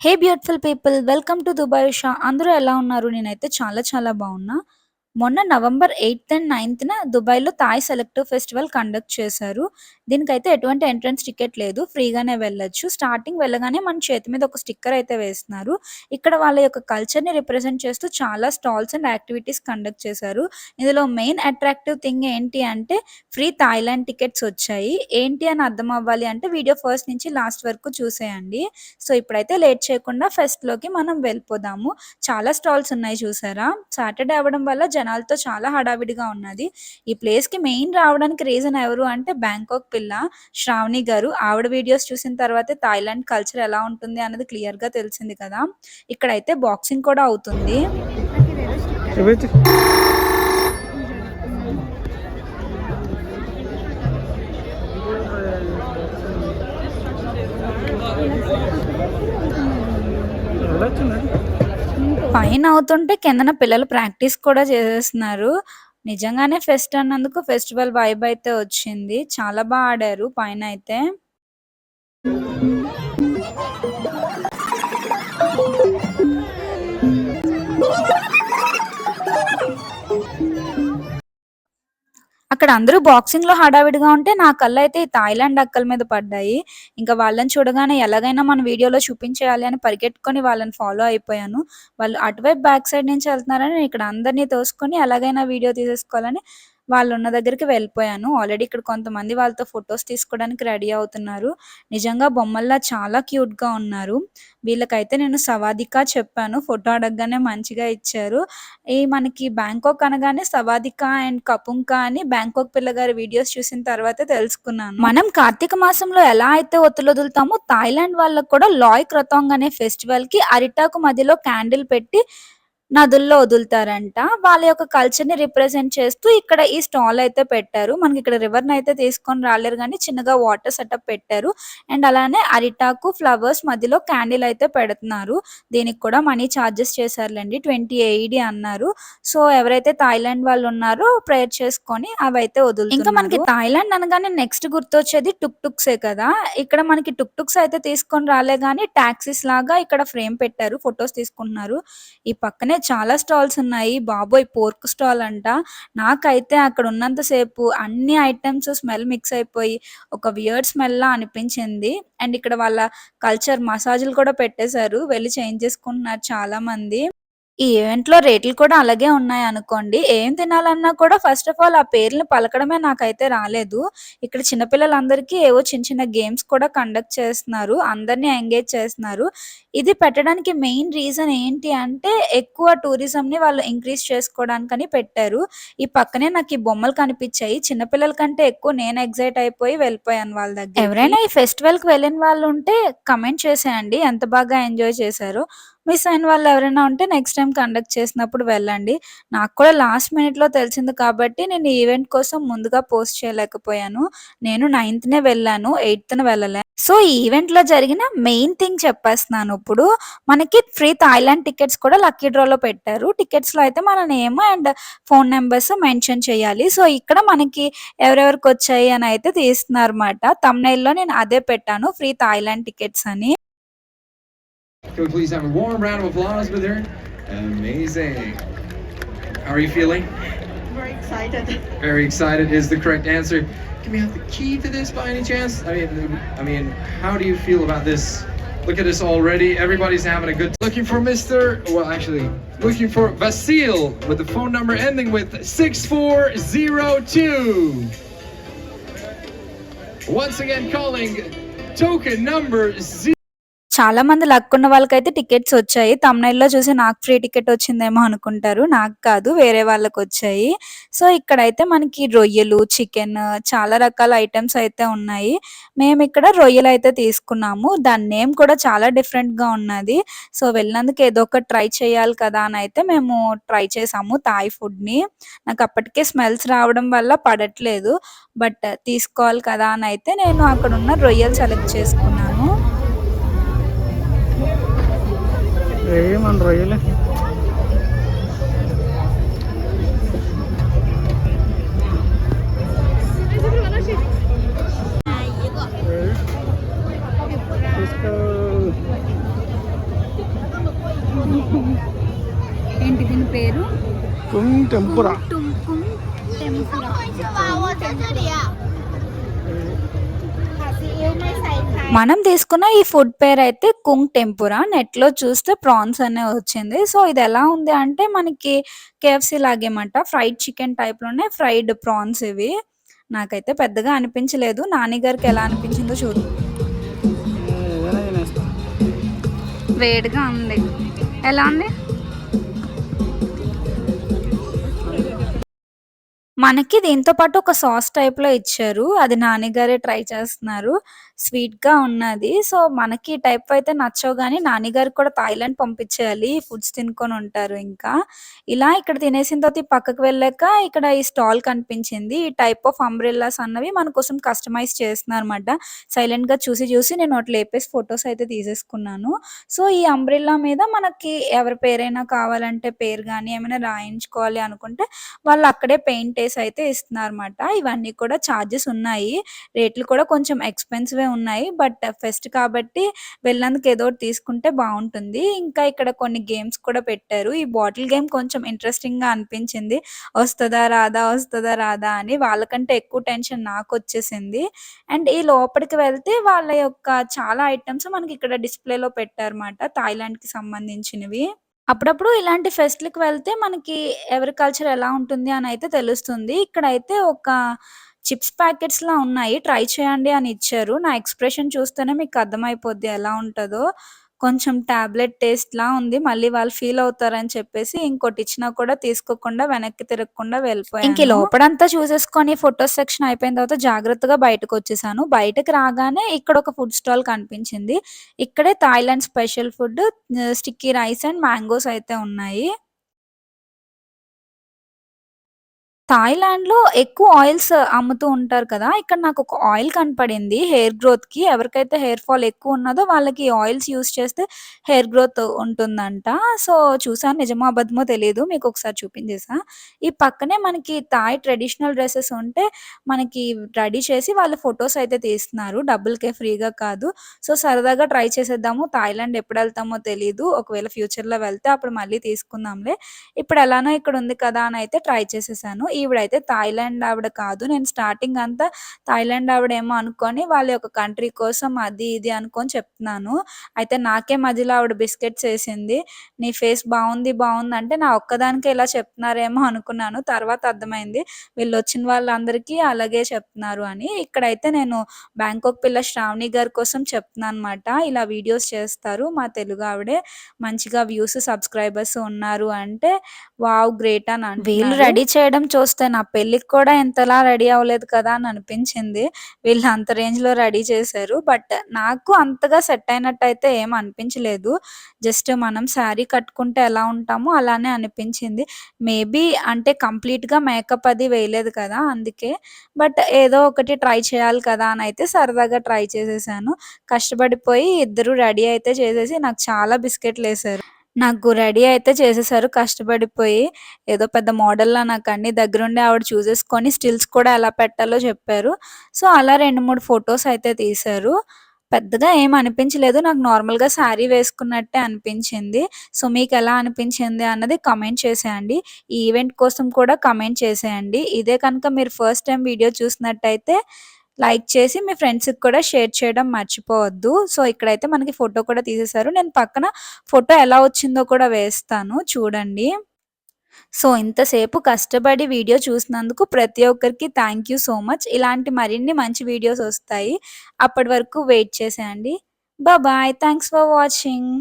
Hey beautiful people, welcome to Dubai Usha. అందరూ ఎలా ఉన్నారు? నేనైతే చాలా చాలా బాగున్నా. మొన్న నవంబర్ 8థ్ అండ్ 9థ్‌న దుబాయ్‌లో థాయ్ సెలెక్టివ్ ఫెస్టివల్ కండక్ట్ చేశారు. దీనికైతే ఎటువంటి ఎంట్రన్స్ టికెట్ లేదు. ఫ్రీగానే వెళ్ళొచ్చు. స్టార్టింగ్ వెళ్ళగానే మన చేతి మీద ఒక స్టిక్కర్ అయితే వేస్తున్నారు. ఇక్కడ వాళ్ళ యొక్క కల్చర్‌ని రిప్రజెంట్ చేస్తూ చాలా స్టాల్స్ అండ్ యాక్టివిటీస్ కండక్ట్ చేశారు. ఇందులో మెయిన్ అట్రాక్టివ్ థింగ్ ఏంటి అంటే ఫ్రీ థాయిలాండ్ టికెట్స్ వచ్చాయి. ఏంటి అని అర్థం అవ్వాలి అంటే వీడియో ఫస్ట్ నుంచి లాస్ట్ వరకు చూసేయండి. సో ఇప్పుడైతే లేట్ చేయకుండా ఫెస్ట్‌లోకి మనం వెళ్ళిపోదాము. చాలా స్టాల్స్ ఉన్నాయి చూసారా? సాటర్‌డే అవ్వడం వల్ల జనాలతో చాలా హడావిడిగా ఉన్నది. ఈ ప్లేస్‌కి మెయిన్ రావడానికి రీజన్ ఎవరు అంటే బ్యాంకాక్ పిల్ల శ్రావణి గారు. ఆవిడ వీడియోస్ చూసిన తర్వాతే థాయిలాండ్ కల్చర్ ఎలా ఉంటుంది అన్నది క్లియర్‌గా తెలిసింది కదా! ఇక్కడైతే బాక్సింగ్ కూడా అవుతుంది. ఏమైతే వెళ్ళొచ్చునా? పైన అవుతుంటే కిందన పిల్లలు ప్రాక్టీస్ కూడా చేసేస్తున్నారు. నిజంగానే ఫెస్ట్ అన్నందుకు ఫెస్టివల్ వైబ్ అయితే వచ్చింది. చాలా ఆడారు పైనైతే. అక్కడ అందరూ బాక్సింగ్‌లో హడావిడిగా ఉంటే నా కళ్ళైతే ఈ థాయిలాండ్ అక్కల మీద పడ్డాయి. ఇంకా వాళ్ళని చూడగానే ఎలాగైనా మన వీడియోలో చూపించేయాలి అని పరిగెట్టుకొని వాళ్ళని ఫాలో అయిపోయాను. వాళ్ళు అటువైపు బ్యాక్ సైడ్ నుంచి ఎళ్తున్నారని నేను ఇక్కడ అందరిని తోసుకొని ఎలాగైనా వీడియో తీసేసుకోవాలని వాళ్ళున్న దగ్గరికి వెళ్ళిపోయాను. ఆల్రెడీ ఇక్కడ కొంతమంది వాళ్ళతో ఫోటోస్ తీసుకోవడానికి రెడీ అవుతున్నారు. నిజంగా బొమ్మల్లా చాలా క్యూట్‌గా ఉన్నారు. వీళ్ళకైతే నేను సవాదికా చెప్పాను. ఫోటో అడగగానే మంచిగా ఇచ్చారు. మనకి బ్యాంకాక్ అనగానే సవాదికా అండ్ కపుంకా అని బ్యాంకాక్ పిల్లగారి వీడియోస్ చూసిన తర్వాతే తెలుసుకున్నాను. మనం కార్తీక మాసంలో ఎలా అయితే ఒత్తులొదులుతామో థాయిలాండ్ వాళ్ళకి కూడా లాయ్ క్రతాంగ్ అనే ఫెస్టివల్‌కి అరిటాకు మధ్యలో క్యాండిల్ పెట్టి నదుల్లో వదులుతారంట. వాళ్ళ యొక్క కల్చర్‌ని రిప్రజెంట్ చేస్తూ ఇక్కడ ఈ స్టాల్ అయితే పెట్టారు. మనకిక్కడ రివర్‌నయితే తీసుకొని రాలేరు గానీ చిన్నగా వాటర్ సెటప్ పెట్టారు. అండ్ అలానే అరిటాకు, ఫ్లవర్స్ మధ్యలో క్యాండిల్ అయితే పెడుతున్నారు. దీనికి కూడా మనీ చార్జెస్ చేశారులెండి. 20 ఏఈడీ అన్నారు. సో, ఎవరైతే థాయిలాండ్ వాళ్ళున్నారో ప్రేయర్ చేసుకొని అవైతే వదులుతున్నారు. ఇంకా మనకి థాయిలాండ్ అనగానే నెక్స్ట్ గుర్తొచ్చేది టుక్ టుక్సే కదా! ఇక్కడ మనకి టుక్ టుక్స్ అయితే తీసుకొని రాలే గానీ టాక్సీస్ లాగా ఇక్కడ ఫ్రేమ్ పెట్టారు. ఫోటోస్ తీసుకుంటున్నారు. ఈ పక్కనే చాలా స్టాల్స్ ఉన్నాయి. బాబోయ్! పోర్క్ స్టాల్ అంట. నాకైతే అక్కడ ఉన్నంత సేపు అన్ని ఐటెమ్స్ స్మెల్ మిక్స్ అయిపోయి ఒక వియర్డ్ స్మెల్‌లా అనిపించింది. అండ్ ఇక్కడ వాళ్ళ కల్చర్ మసాజులు కూడా పెట్టేశారు. వెళ్లి చేంజ్ చేసుకుంటున్నారు చాలామంది. ఈ ఈవెంట్‌లో రేట్లు కూడా అలాగే ఉన్నాయనుకోండి. ఏం తినాలన్నా కూడా ఫస్ట్ ఆఫ్ ఆల్ ఆ పేర్లు పలకడమే నాకైతే రాలేదు. ఇక్కడ చిన్న పిల్లలందరికీ ఏవో చిన్న చిన్న గేమ్స్ కూడా కండక్ట్ చేస్తున్నారు. అందరిని ఎంగేజ్ చేస్తున్నారు. ఇది పెట్టడానికి మెయిన్ రీజన్ ఏంటి అంటే ఎక్కువ టూరిజంని వాళ్ళు ఇంక్రీజ్ చేసుకోవడానికని పెట్టారు. ఈ పక్కనే నాకు ఈ బొమ్మలు కనిపించాయి. చిన్న పిల్లల కంటే ఎక్కువ నేను ఎక్సైట్ అయిపోయి వెళ్ళిపోయాను వాళ్ళ దగ్గరికి. ఎవరైనా ఈ ఫెస్టివల్‌కి వెళ్ళిన వాళ్ళు ఉంటే కామెంట్ చేసేయండి. ఎంత బాగా ఎంజాయ్ చేశారో. మిస్ అయిన వాళ్ళు ఎవరైనా ఉంటే నెక్స్ట్ టైమ్ కండక్ట్ చేసినప్పుడు వెళ్ళండి. నాకు కూడా లాస్ట్ మినిట్‌లో తెలిసింది కాబట్టి నేను ఈ ఈవెంట్ కోసం ముందుగా పోస్ట్ చేయలేకపోయాను. నేను 9థ్‌నే వెళ్ళాను. 8థ్‌న వెళ్ళలే. సో, ఈ ఈవెంట్‌లో జరిగిన మెయిన్ థింగ్ చెప్పేస్తున్నాను ఇప్పుడు. మనకి ఫ్రీ థాయిలాండ్ టికెట్స్ కూడా లక్కీ డ్రాలో పెట్టారు. టికెట్స్‌లో అయితే మన name and phone numbers mention చేయాలి. సో, ఇక్కడ మనకి ఎవరెవరికొచ్చాయి అని అయితే తీస్తున్నారన్నమాట. థంబ్‌నెయిల్‌లో నేను అదే పెట్టాను. ఫ్రీ థాయిలాండ్ టికెట్స్ అని. Can we please have a warm round of applause with her? Amazing. How are you feeling? Very excited. Very excited is the correct answer. Can we have the key to this by any chance? I mean, how do you feel about this? Look at us already. Everybody's having a good. Looking for looking for Vasil with the phone number ending with 6402. Once again, calling token number 0. చాలా మంది luck ఉన్న వాళ్ళకైతే tickets వచ్చాయి. థంబ్‌నెయిల్‌లో చూసి నాకు free ticket వచ్చిందేమో అనుకుంటారు. నాకు కాదు, వేరే వాళ్ళకొచ్చాయి. సో, ఇక్కడైతే మనకి రొయ్యలు, చికెన్ చాలా రకాల ఐటెమ్స్ అయితే ఉన్నాయి. మేమిక్కడ రొయ్యలైతే తీసుకున్నాము. దాని నేమ్ కూడా చాలా డిఫరెంట్‌గా ఉన్నది. సో, వెళ్ళినందుకు ఏదో ఒకటి ట్రై చేయాలి కదా అని అయితే మేము ట్రై చేసాము థాయ్ ఫుడ్‌ని. నాకు అప్పటికే స్మెల్స్ రావడం వల్ల పడట్లేదు. బట్ తీసుకోవాలి కదా అని అయితే నేను అక్కడున్న రొయ్యలు సెలెక్ట్ చేసుకున్నాను. ఏమని రొయ్యలే తీసుకో. పేరు కుంగ్ టెంపురా. టెంపురా. మనం తీసుకున్న ఈ ఫుడ్ పేరు అయితే కుంగ్ టెంపురా. నెట్‌లో చూస్తే ప్రాన్స్ అనే వచ్చింది. సో, ఇది ఎలా ఉంది అంటే మనకి కేఎఫ్‌సీ లాగేమాట. ఫ్రైడ్ చికెన్ టైప్‌లోనే ఫ్రైడ్ ప్రాన్స్ ఇవి. నాకైతే పెద్దగా అనిపించలేదు. నాని గారికి ఎలా అనిపించిందో చూద్దాం. ఏదైనా తినేస్తా. వేడిగా ఉంది. ఎలా ఉంది? మనకి దీంతో పాటు ఒక సాస్ టైప్‌లో ఇచ్చారు. అది నాని గారే ట్రై చేస్తున్నారు. స్వీట్‌గా ఉన్నది. సో, మనకి ఈ టైప్ అయితే నచ్చవు గానీ, నాని గారికి కూడా థాయిలాండ్ పంపించేయాలి. ఈ ఫుడ్స్ తినుకొని ఉంటారు ఇంకా. ఇలా ఇక్కడ తినేసిన తర్వాత ఈ పక్కకు వెళ్ళాక ఇక్కడ ఈ స్టాల్ కనిపించింది. ఈ టైప్ ఆఫ్ అంబ్రెల్లాస్ అన్నవి మన కోసం కస్టమైజ్ చేస్తున్నారన్నమాట. సైలెంట్‌గా చూసి చూసి నేను వాటిలో లేపేసి ఫోటోస్ అయితే తీసేసుకున్నాను. సో, ఈ అంబ్రెల్లా మీద మనకి ఎవరి పేరైనా కావాలంటే పేరు గాని, ఏమైనా రాయించుకోవాలి అనుకుంటే వాళ్ళు అక్కడే పెయింట్ ఏసి అయితే ఇస్తున్నారన్నమాట. ఇవన్నీ కూడా చార్జెస్ ఉన్నాయి. రేట్లు కూడా కొంచెం ఎక్స్‌పెన్సివే ఉన్నాయి. బట్ ఫెస్ట్ కాబట్టి వెళ్ళినందుకు ఏదో ఒకటి తీసుకుంటే బావుంటుంది. ఇంకా ఇక్కడ కొన్ని గేమ్స్ కూడా పెట్టారు. ఈ బాటిల్ గేమ్ కొంచెం ఇంట్రెస్టింగ్‌గా అనిపించింది. వస్తదా? రాదా? వస్తదా? రాదా? అని వాళ్ళకంటే ఎక్కువ టెన్షన్ నాకొచ్చేసింది. అండ్ ఈ లోపలికి వెళ్తే వాళ్ళ యొక్క చాలా ఐటెమ్స్ మనకి ఇక్కడ డిస్‌ప్లేలో పెట్టారన్నమాట. థాయిలాండ్‌కి సంబంధించినవి. అప్పుడప్పుడు ఇలాంటి ఫెస్ట్‌లకి వెళ్తే మనకి ఎవరి కల్చర్ ఎలా ఉంటుంది అనయితే తెలుస్తుంది. ఇక్కడైతే ఒక చిప్స్ ప్యాకెట్స్‌లా ఉన్నాయి. ట్రై చేయండి అని ఇచ్చారు. నా ఎక్స్‌ప్రెషన్ చూస్తేనే మీకు అర్థమైపోద్ది ఎలా ఉంటదో. కొంచెం టాబ్లెట్ టేస్ట్‌లా ఉంది. మళ్ళీ వాళ్ళు ఫీల్ అవుతారని చెప్పేసి ఇంకోటి ఇచ్చినా కూడా తీసుకోకుండా వెనక్కి తిరగకుండా వెళ్ళిపోయాను. ఇంక ఈ లోపడంతా చూసేసుకొని ఫోటోస్ సెక్షన్ అయిపోయిన తర్వాత జాగ్రత్తగా బయటకొచ్చేసాను. బయటకి రాగానే ఇక్కడ ఒక ఫుడ్ స్టాల్ కనిపించింది. ఇక్కడే Thailand special food sticky rice and mangoes అయితే ఉన్నాయి. థాయిలాండ్‌లో ఎక్కువ ఆయిల్స్ అమ్ముతూ ఉంటారు కదా! ఇక్కడ నాకొక ఆయిల్ కనపడింది హెయిర్ గ్రోత్‌కి. ఎవరికైతే హెయిర్ ఫాల్ ఎక్కువున్నదో వాళ్ళకి ఈ ఆయిల్స్ యూజ్ చేస్తే హెయిర్ గ్రోత్ ఉంటుందంట. సో, చూసాను నిజమో అబద్ధమో తెలీదు. మీకొకసారి చూపించేసా. ఈ పక్కనే మనకి థాయ్ ట్రెడిషనల్ డ్రెసెస్ ఉంటే మనకి రెడీ చేసి వాళ్ళు ఫోటోస్ అయితే తీస్తున్నారు. డబ్బులకే ఫ్రీగా కాదు. సో, సరదాగా ట్రై చేసేద్దాము. థాయిలాండ్ ఎప్పుడెళ్తామో తెలీదు. ఒకవేళ ఫ్యూచర్‌లో వెళ్తే అప్పుడు మళ్ళీ తీసుకుందాంలే. ఇప్పుడు ఎలానో ఇక్కడ ఉంది కదా! అని అయితే ట్రై చేసేసాను. ఈవిడైతే థాయిలాండ్ ఆవిడ కాదు. నేను స్టార్టింగ్ అంతా థాయిలాండ్ ఆవిడేమో అనుకోని వాళ్ళ యొక్క కంట్రీ కోసం అది ఇది అనుకోని చెప్తున్నాను. అయితే నాకే మధ్యలో ఆవిడ బిస్కెట్స్ ఏసింది. "నీ ఫేస్ బావుంది, బావుంది" అంటే నా ఒక్కదానికే ఇలా చెప్తున్నారేమో అనుకున్నాను. తర్వాత అర్థమైంది వీళ్ళొచ్చిన వాళ్ళందరికీ అలాగే చెప్తున్నారు అని. ఇక్కడైతే నేను బ్యాంకాక్ పిల్ల శ్రావణి గారి కోసం చెప్తున్నానన్నమాట. ఇలా వీడియోస్ చేస్తారు మా తెలుగు ఆవిడే. మంచిగా వ్యూస్, సబ్స్క్రైబర్స్ ఉన్నారు అంటే వావ్! గ్రేట్ అని అంటున్నారు. వీళ్ళు రెడీ చేయడం చూస్తే నా పెళ్ళికి కూడా ఇంతలా రెడీ అవ్వలేదు కదా! అని అనిపించింది. వీళ్ళు అంత రేంజ్‌లో రెడీ చేశారు. బట్ నాకు అంతగా సెట్ అయినట్టయితే ఏమి అనిపించలేదు. జస్ట్ మనం శారీ కట్టుకుంటే ఎలా ఉంటామో అలానే అనిపించింది. మేబీ అంటే కంప్లీట్‌గా మేకప్ అది వేయలేదు కదా! అందుకే. బట్ ఏదో ఒకటి ట్రై చేయాలి కదా! అని అయితే సరదాగా ట్రై చేసేసాను. కష్టపడిపోయి ఇద్దరు రెడీ అయితే చేసేసి నాకు చాలా బిస్కెట్‌లేసారు. నాకు రెడీ అయితే చేసేసారు కష్టపడిపోయి. ఏదో పెద్ద మోడల్‌లా నాకు అన్నీ దగ్గరుండి ఆవిడ చూసేసుకొని స్టిల్స్ కూడా ఎలా పెట్టాలో చెప్పారు. సో, అలా 2, 3 ఫోటోస్ అయితే తీశారు. పెద్దగా ఏం అనిపించలేదు. నాకు నార్మల్‌గా శారీ వేసుకున్నట్టే అనిపించింది. సో, మీకెలా అనిపించింది అన్నది కామెంట్ చేసేయండి. ఈ ఈవెంట్ కోసం కూడా కామెంట్ చేసేయండి. ఇదే కనుక మీరు ఫస్ట్ టైమ్ వీడియో చూసినట్టయితే లైక్ చేసి మీ ఫ్రెండ్స్‌కి కూడా షేర్ చేయడం మర్చిపోవద్దు. సో, ఇక్కడైతే మనకి ఫోటో కూడా తీసేశారు. నేను పక్కన ఫోటో ఎలా వచ్చిందో కూడా వేస్తాను చూడండి. సో, ఇంతసేపు కష్టపడి వీడియో చూసినందుకు ప్రతి ఒక్కరికి థాంక్ యూ సో మచ్. ఇలాంటి మరిన్ని మంచి వీడియోస్ ఒస్తాయి. అప్పటి వరకు వెయిట్ చేసేయండి. బాయ్. Thanks for watching.